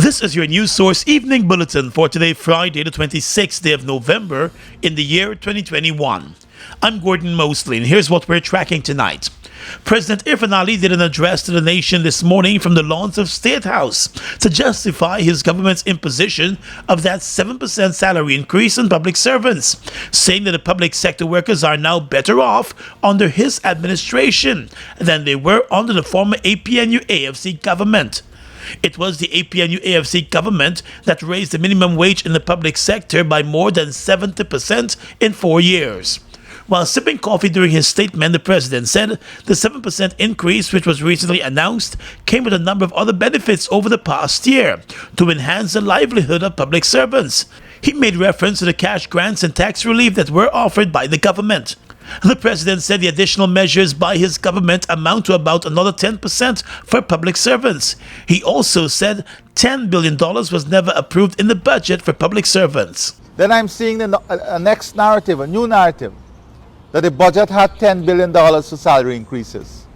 This is your news source evening bulletin for today, Friday, the 26th day of November in the year 2021. I'm Gordon Mosley, and here's what we're tracking tonight. President Irfan Ali did an address to the nation this morning from the lawns of State House to justify his government's imposition of that 7% salary increase on public servants, saying that the public sector workers are now better off under his administration than they were under the former APNU-AFC government. It was the APNU-AFC government that raised the minimum wage in the public sector by more than 70% in 4 years. While sipping coffee during his statement, the president said the 7% increase, which was recently announced, came with a number of other benefits over the past year to enhance the livelihood of public servants. He made reference to the cash grants and tax relief that were offered by the government. The president said the additional measures by his government amount to about another 10% for public servants. He also said $10 billion was never approved in the budget for public servants. Then I'm seeing the next narrative, a new narrative, that the budget had $10 billion for salary increases.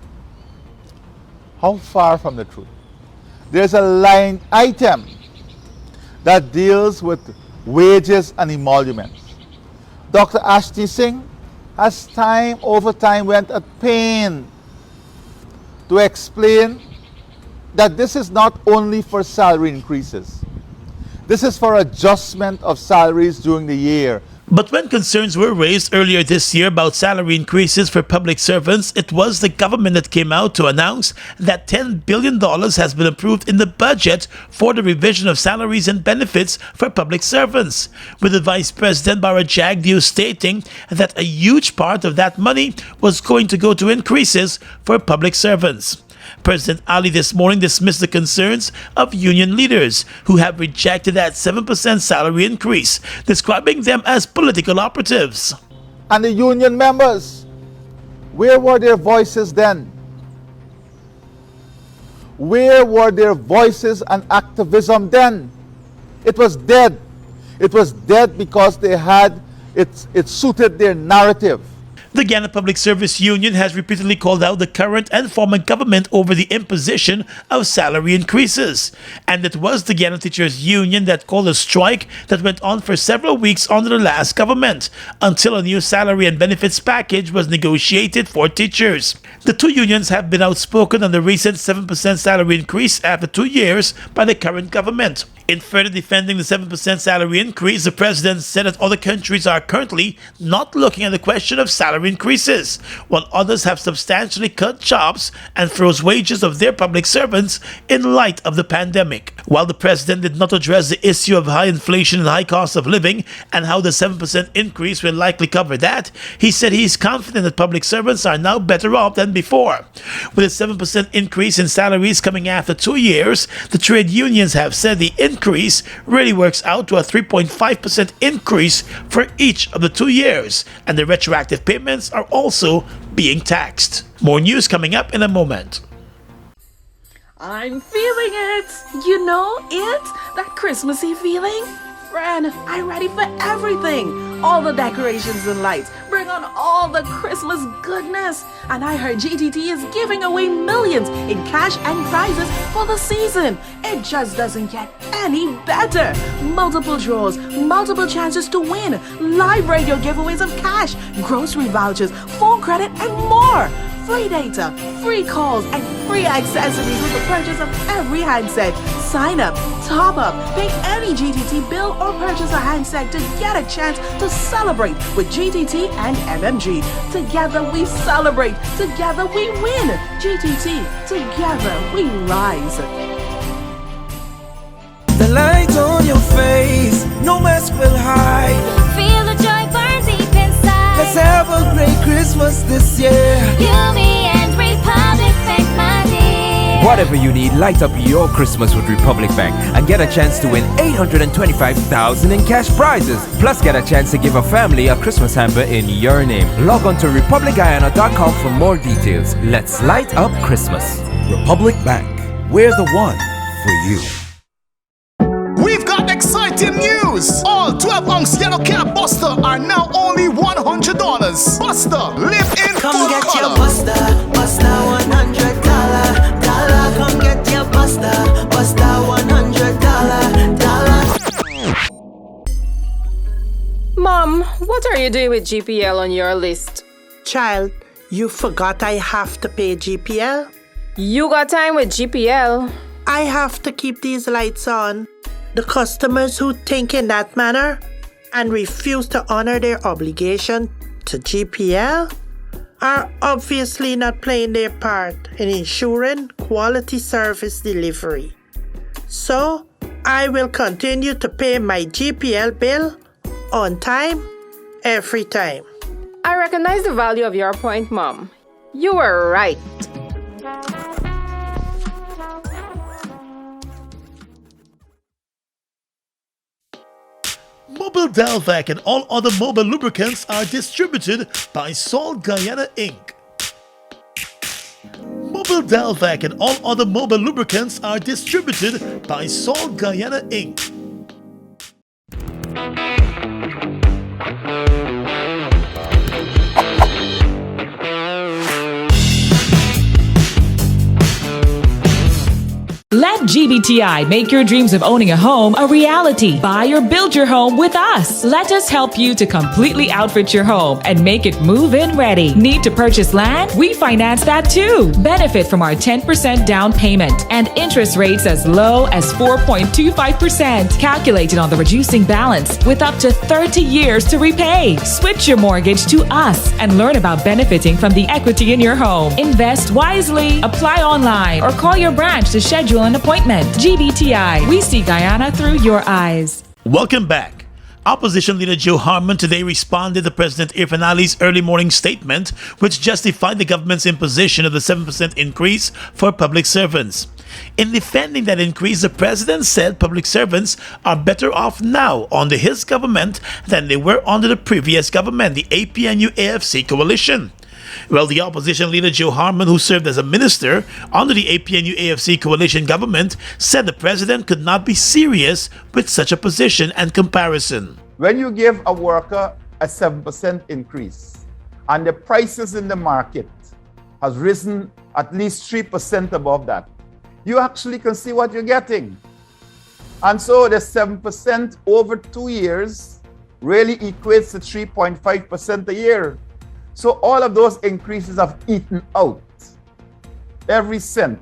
How far from the truth? There's a line item that deals with wages and emoluments. Dr. Ashti Singh has time over time went at pain to explain that this is not only for salary increases. This is for adjustment of salaries during the year. But when concerns were raised earlier this year about salary increases for public servants, it was the government that came out to announce that $10 billion has been approved in the budget for the revision of salaries and benefits for public servants, with the Vice President Bara Jagdeo stating that a huge part of that money was going to go to increases for public servants. President Ali this morning dismissed the concerns of union leaders who have rejected that 7% salary increase, describing them as political operatives. And the union members, where were their voices then? Where were their voices and activism then? It was dead. It was dead because it suited their narrative. The Guyana Public Service Union has repeatedly called out the current and former government over the imposition of salary increases. And it was the Guyana Teachers Union that called a strike that went on for several weeks under the last government, until a new salary and benefits package was negotiated for teachers. The two unions have been outspoken on the recent 7% salary increase after 2 years by the current government. In further defending the 7% salary increase, the president said that other countries are currently not looking at the question of salary increases, while others have substantially cut jobs and froze wages of their public servants in light of the pandemic. While the president did not address the issue of high inflation and high cost of living and how the 7% increase will likely cover that, he said he is confident that public servants are now better off than before. With a 7% increase in salaries coming after 2 years, the trade unions have said the increase really works out to a 3.5% increase for each of the 2 years, and the retroactive payments are also being taxed. More news coming up in a moment. I'm feeling it! You know it? That Christmassy feeling? Friend, I'm ready for everything. All the decorations and lights. Bring on all the Christmas goodness. And I heard GTT is giving away millions in cash and prizes for the season. It just doesn't get any better. Multiple draws, multiple chances to win, live radio giveaways of cash, grocery vouchers, phone credit, and more. Free data, free calls, and free accessories with the purchase of every handset. Sign up, top up, pay any GTT bill, or purchase a handset to get a chance to celebrate with GTT and MMG. Together we celebrate, together we win. GTT, together we rise. The light on your face, no mask will hide. Feel the joy burn deep inside. Let's have a great Christmas this year. You, me, and Republic Bank, my dear. Whatever you need, light up your Christmas with Republic Bank and get a chance to win $825,000 in cash prizes. Plus, get a chance to give a family a Christmas hamper in your name. Log on to republicguyana.com for more details. Let's light up Christmas. Republic Bank, we're the one for you. We've got exciting news! All 12-ounce yellow cab Buster are now only $100. Buster, live in Come full get color. your Buster, Buster $100. Come get your Buster, Buster $100. you doing with GPL on your list? Child, you forgot I have to pay GPL? You got time with GPL? I have to keep these lights on. The customers who think in that manner and refuse to honor their obligation to GPL are obviously not playing their part in ensuring quality service delivery. So, I will continue to pay my GPL bill on time, every time. I recognize the value of your point, Mom. You were right. Mobile Delvac and all other mobile lubricants are distributed by Salt Guyana Inc. Mobile Delvac and all other mobile lubricants are distributed by Salt Guyana Inc. Let GBTI make your dreams of owning a home a reality. Buy or build your home with us. Let us help you to completely outfit your home and make it move-in ready. Need to purchase land? We finance that too. Benefit from our 10% down payment and interest rates as low as 4.25%. Calculated on the reducing balance with up to 30 years to repay. Switch your mortgage to us and learn about benefiting from the equity in your home. Invest wisely. Apply online or call your branch to schedule an appointment. GBTI, we see Guyana through your eyes. Welcome back. Opposition Leader Joe Harmon today responded to President Irfan Ali's early morning statement, which justified the government's imposition of the 7% increase for public servants. In defending that increase, the president said public servants are better off now under his government than they were under the previous government, the APNU-AFC coalition. Well, the opposition leader Joe Harmon, who served as a minister under the APNU-AFC coalition government, said the president could not be serious with such a position and comparison. When you give a worker a 7% increase and the prices in the market has risen at least 3% above that, you actually can see what you're getting. And so the 7% over 2 years really equates to 3.5% a year. So all of those increases have eaten out every cent.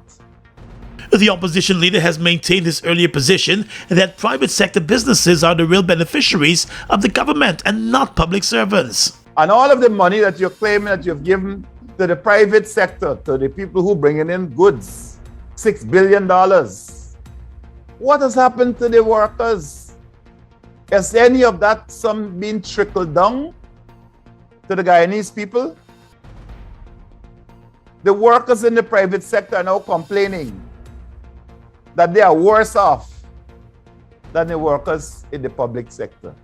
The opposition leader has maintained his earlier position that private sector businesses are the real beneficiaries of the government and not public servants. And all of the money that you're claiming that you've given to the private sector, to the people who bring in goods, $6 billion. What has happened to the workers? Is any of that sum being trickled down to the Guyanese people? The workers in the private sector are now complaining that they are worse off than the workers in the public sector.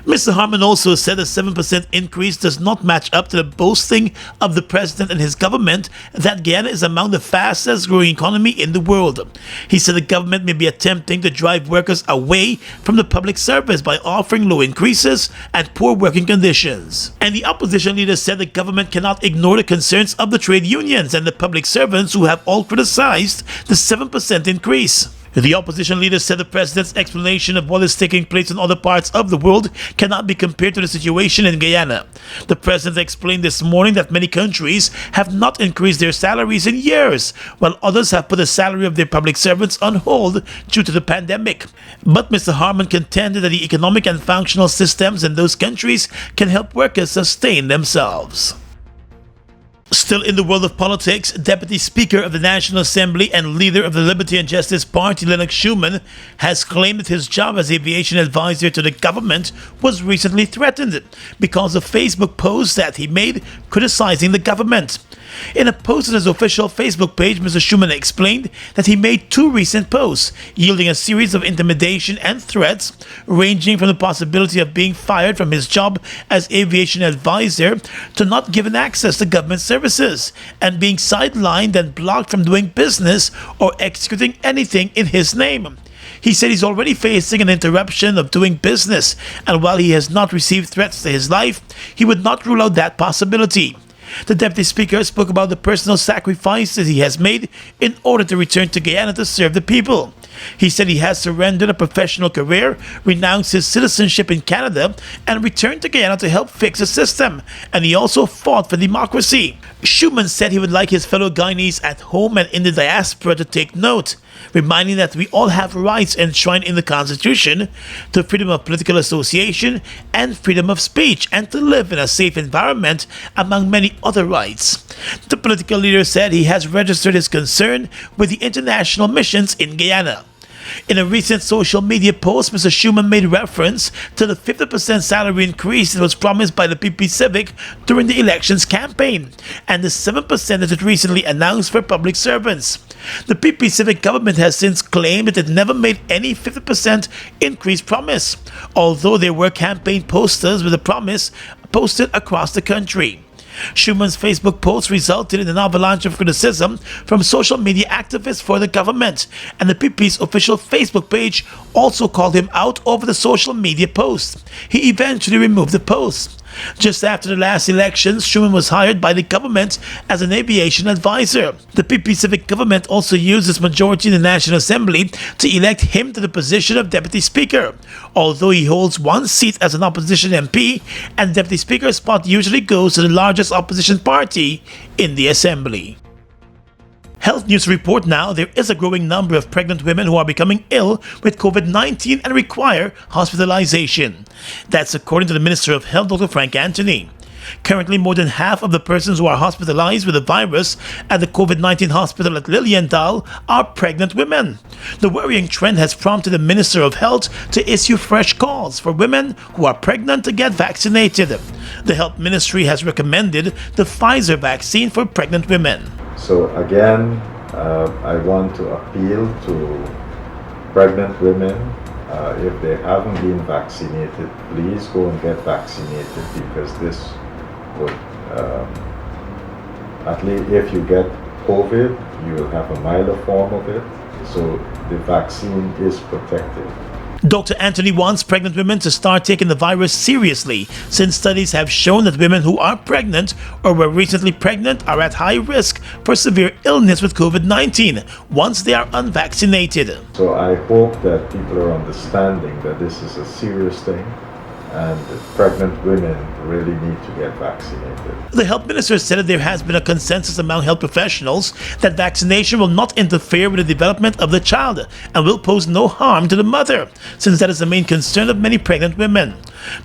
Mr. Harmon also said a 7% increase does not match up to the boasting of the president and his government that Guyana is among the fastest growing economy in the world. He said the government may be attempting to drive workers away from the public service by offering low increases and poor working conditions. And the opposition leader said the government cannot ignore the concerns of the trade unions and the public servants who have all criticized the 7% increase. The opposition leader said the president's explanation of what is taking place in other parts of the world cannot be compared to the situation in Guyana. The president explained this morning that many countries have not increased their salaries in years, while others have put the salary of their public servants on hold due to the pandemic. But Mr. Harmon contended that the economic and functional systems in those countries can help workers sustain themselves. Still in the world of politics, Deputy Speaker of the National Assembly and leader of the Liberty and Justice Party, Lennox Schumann, has claimed that his job as aviation advisor to the government was recently threatened because of Facebook posts that he made criticizing the government. In a post on his official Facebook page, Mr. Schumann explained that he made 2 recent posts, yielding a series of intimidation and threats, ranging from the possibility of being fired from his job as aviation advisor to not given access to government services, and being sidelined and blocked from doing business or executing anything in his name. He said he's already facing an interruption of doing business, and while he has not received threats to his life, he would not rule out that possibility. The Deputy Speaker spoke about the personal sacrifices he has made in order to return to Guyana to serve the people. He said he has surrendered a professional career, renounced his citizenship in Canada, and returned to Guyana to help fix the system. And he also fought for democracy. Schumann said he would like his fellow Guyanese at home and in the diaspora to take note, reminding that we all have rights enshrined in the Constitution to freedom of political association and freedom of speech, and to live in a safe environment, among many other rights. The political leader said he has registered his concern with the international missions in Guyana. In a recent social media post, Mr. Schumann made reference to the 50% salary increase that was promised by the PP Civic during the elections campaign, and the 7% that it recently announced for public servants. The PP Civic government has since claimed that it never made any 50% increase promise, although there were campaign posters with the promise posted across the country. Schumann's Facebook post resulted in an avalanche of criticism from social media activists for the government, and the PP's official Facebook page also called him out over the social media post. He eventually removed the post. Just after the last elections, Schumann was hired by the government as an aviation advisor. The PP Civic government also used its majority in the National Assembly to elect him to the position of Deputy Speaker, although he holds one seat as an opposition MP, and the Deputy Speaker's spot usually goes to the largest opposition party in the Assembly. Health News report now, there is a growing number of pregnant women who are becoming ill with COVID-19 and require hospitalization. That's according to the Minister of Health, Dr. Frank Anthony. Currently, more than half of the persons who are hospitalized with the virus at the COVID-19 hospital at Lilienthal are pregnant women. The worrying trend has prompted the Minister of Health to issue fresh calls for women who are pregnant to get vaccinated. The Health Ministry has recommended the Pfizer vaccine for pregnant women. So again, I want to appeal to pregnant women. If they haven't been vaccinated, please go and get vaccinated, because this would, at least if you get COVID, you will have a milder form of it. So the vaccine is protective. Dr. Anthony wants pregnant women to start taking the virus seriously, since studies have shown that women who are pregnant or were recently pregnant are at high risk for severe illness with COVID-19 once they are unvaccinated. So I hope that people are understanding that this is a serious thing, and pregnant women really need to get vaccinated. The health minister said that there has been a consensus among health professionals that vaccination will not interfere with the development of the child and will pose no harm to the mother, since that is the main concern of many pregnant women.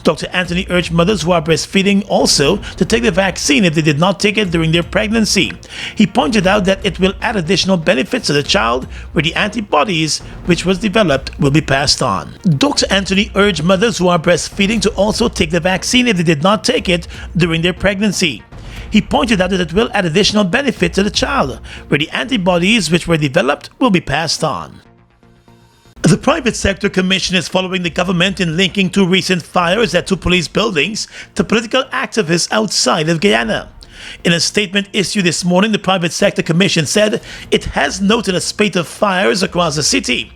Dr. Anthony urged mothers who are breastfeeding also to take the vaccine if they did not take it during their pregnancy. He pointed out that it will add additional benefits to the child, where the antibodies which was developed will be passed on. Dr. Anthony urged mothers who are breastfeeding to also take the vaccine if they did not take it during their pregnancy. He pointed out that it will add additional benefit to the child, where the antibodies which were developed will be passed on. The Private Sector Commission is following the government in linking two recent fires at two police buildings to political activists outside of Guyana. In a statement issued this morning, the Private Sector Commission said it has noted a spate of fires across the city,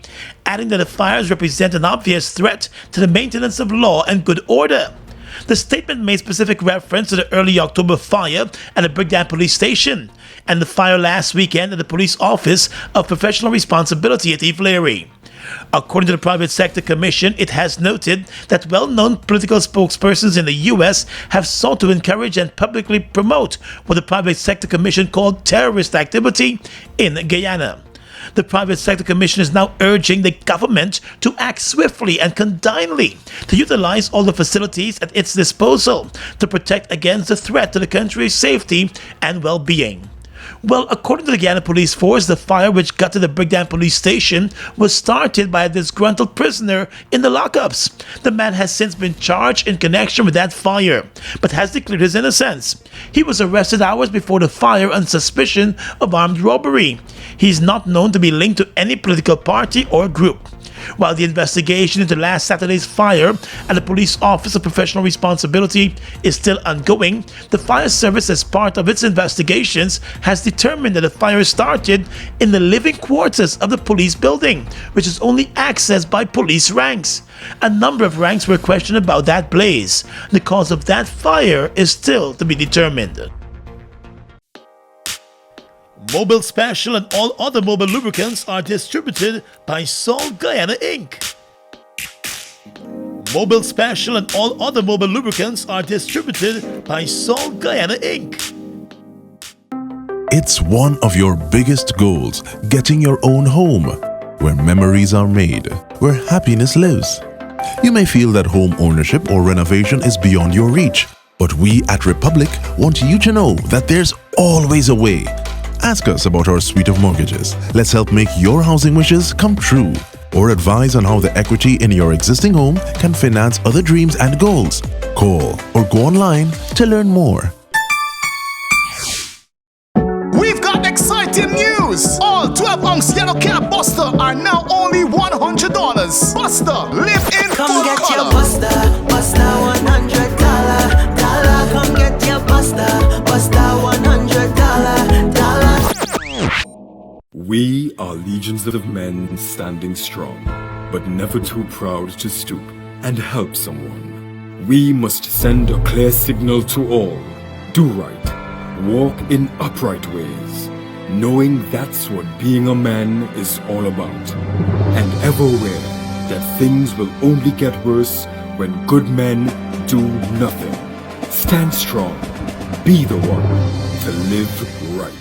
adding that the fires represent an obvious threat to the maintenance of law and good order. The statement made specific reference to the early October fire at the Brigdam Police Station and the fire last weekend at the Police Office of Professional Responsibility at Ivleary. According to the Private Sector Commission, it has noted that well-known political spokespersons in the U.S. have sought to encourage and publicly promote what the Private Sector Commission called terrorist activity in Guyana. The Private Sector Commission is now urging the government to act swiftly and condignly to utilize all the facilities at its disposal to protect against the threat to the country's safety and well-being. Well, according to the Guyana Police Force, the fire which gutted the Brigdam Police Station was started by a disgruntled prisoner in the lockups. The man has since been charged in connection with that fire, but has declared his innocence. He was arrested hours before the fire on suspicion of armed robbery. He is not known to be linked to any political party or group. While the investigation into last Saturday's fire at the Police Office of Professional Responsibility is still ongoing, the fire service, as part of its investigations, has determined that the fire started in the living quarters of the police building, which is only accessed by police ranks. A number of ranks were questioned about that blaze. The cause of that fire is still to be determined. Mobile Special and all other mobile lubricants are distributed by Salt Guyana Inc. Mobile Special and all other mobile lubricants are distributed by Salt Guyana Inc. It's one of your biggest goals, getting your own home, where memories are made, where happiness lives. You may feel that home ownership or renovation is beyond your reach, but we at Republic want you to know that there's always a way. Ask us about our suite of mortgages. Let's help make your housing wishes come true. Or advise on how the equity in your existing home can finance other dreams and goals. Call or go online to learn more. We've got exciting news! All 12-ounce yellow cab Buster are now only $100. Buster, live in Come full get color. your Buster, Buster $100. Come get your Buster, Buster $100. We are legions of men standing strong, but never too proud to stoop and help someone. We must send a clear signal to all. Do right. Walk in upright ways, knowing that's what being a man is all about. And ever aware that things will only get worse when good men do nothing. Stand strong. Be the one to live right.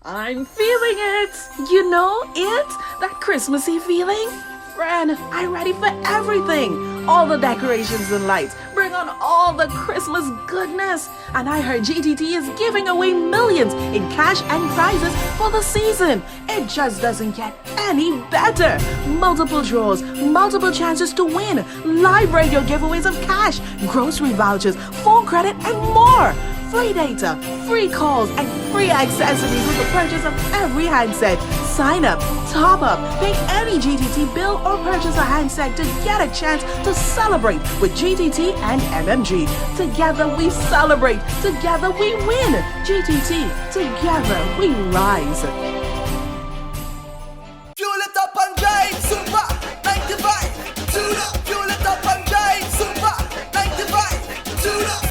I'm feeling it! You know it? That Christmassy feeling? Friend, I'm ready for everything. All the decorations and lights. Bring on all the Christmas goodness. And I heard GTT is giving away millions in cash and prizes for the season. It just doesn't get any better. Multiple draws, multiple chances to win, live radio giveaways of cash, grocery vouchers, phone credit, and more. Free data, free calls, and free accessories with the purchase of every handset. Sign up, top up, pay any GTT bill, or purchase a handset to get a chance to celebrate with GTT and MMG. Together we celebrate, together we win. GTT, together we rise. Fuel it up and drive, super 95. Tune up, fuel it up and drive, super 95. Tune up.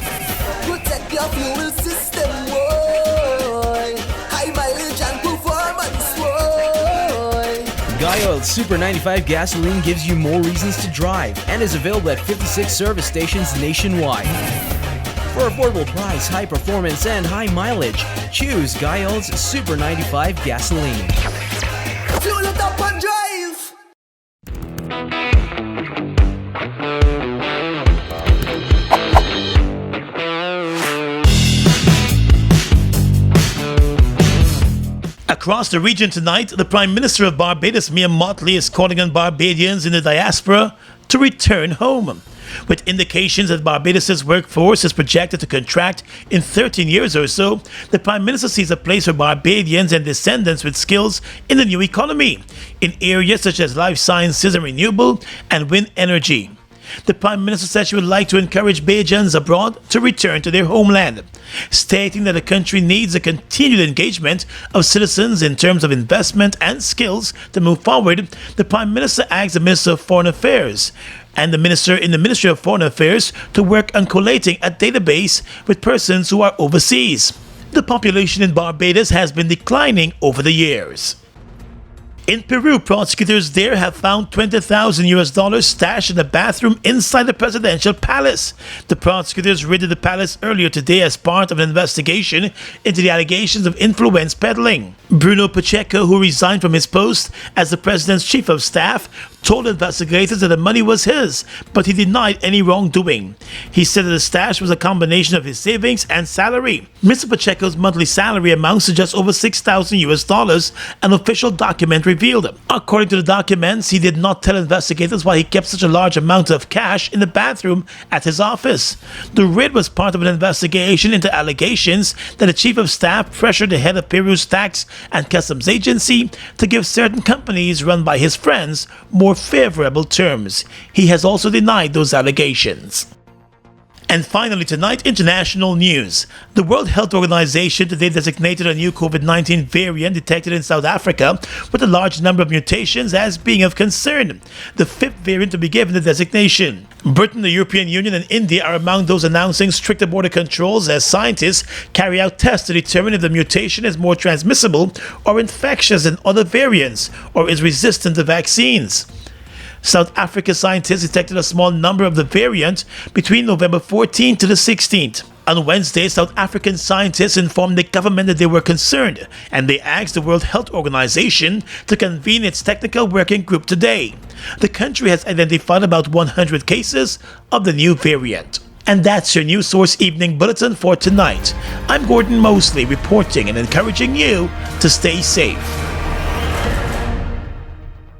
Protect your fuel system, boy. High mileage and performance, boy. Guy Super 95 gasoline gives you more reasons to drive and is available at 56 service stations nationwide. For affordable price, high performance, and high mileage, choose Guy Super 95 gasoline. Fuel it up and drive. Across the region tonight, the Prime Minister of Barbados, Mia Mottley, is calling on Barbadians in the diaspora to return home. With indications that Barbados' workforce is projected to contract in 13 years or so, the Prime Minister sees a place for Barbadians and descendants with skills in the new economy, in areas such as life sciences and renewable and wind energy. The Prime Minister said she would like to encourage Bajans abroad to return to their homeland, stating that the country needs a continued engagement of citizens in terms of investment and skills to move forward. The Prime Minister asked the Minister of Foreign Affairs and the Minister in the Ministry of Foreign Affairs to work on collating a database with persons who are overseas. The population in Barbados has been declining over the years. In Peru, prosecutors there have found $20,000 stashed in a bathroom inside the presidential palace. The prosecutors raided the palace earlier today as part of an investigation into the allegations of influence peddling. Bruno Pacheco, who resigned from his post as the president's chief of staff, told investigators that the money was his, but he denied any wrongdoing. He said that the stash was a combination of his savings and salary. Mr. Pacheco's monthly salary amounts to just over $6,000, an official document revealed. According to the documents, he did not tell investigators why he kept such a large amount of cash in the bathroom at his office. The raid was part of an investigation into allegations that the chief of staff pressured the head of Peru's tax and customs agency to give certain companies run by his friends more favorable terms. He has also denied those allegations. And finally tonight, international news. The World Health Organization today designated a new COVID-19 variant detected in South Africa with a large number of mutations as being of concern, the fifth variant to be given the designation. Britain, the European Union, and India are among those announcing stricter border controls as scientists carry out tests to determine if the mutation is more transmissible or infectious than other variants or is resistant to vaccines. South Africa scientists detected a small number of the variant between November 14th to the 16th. On Wednesday, South African scientists informed the government that they were concerned, and they asked the World Health Organization to convene its technical working group today. The country has identified about 100 cases of the new variant. And that's your News Source Evening Bulletin for tonight. I'm Gordon Mosley reporting and encouraging you to stay safe.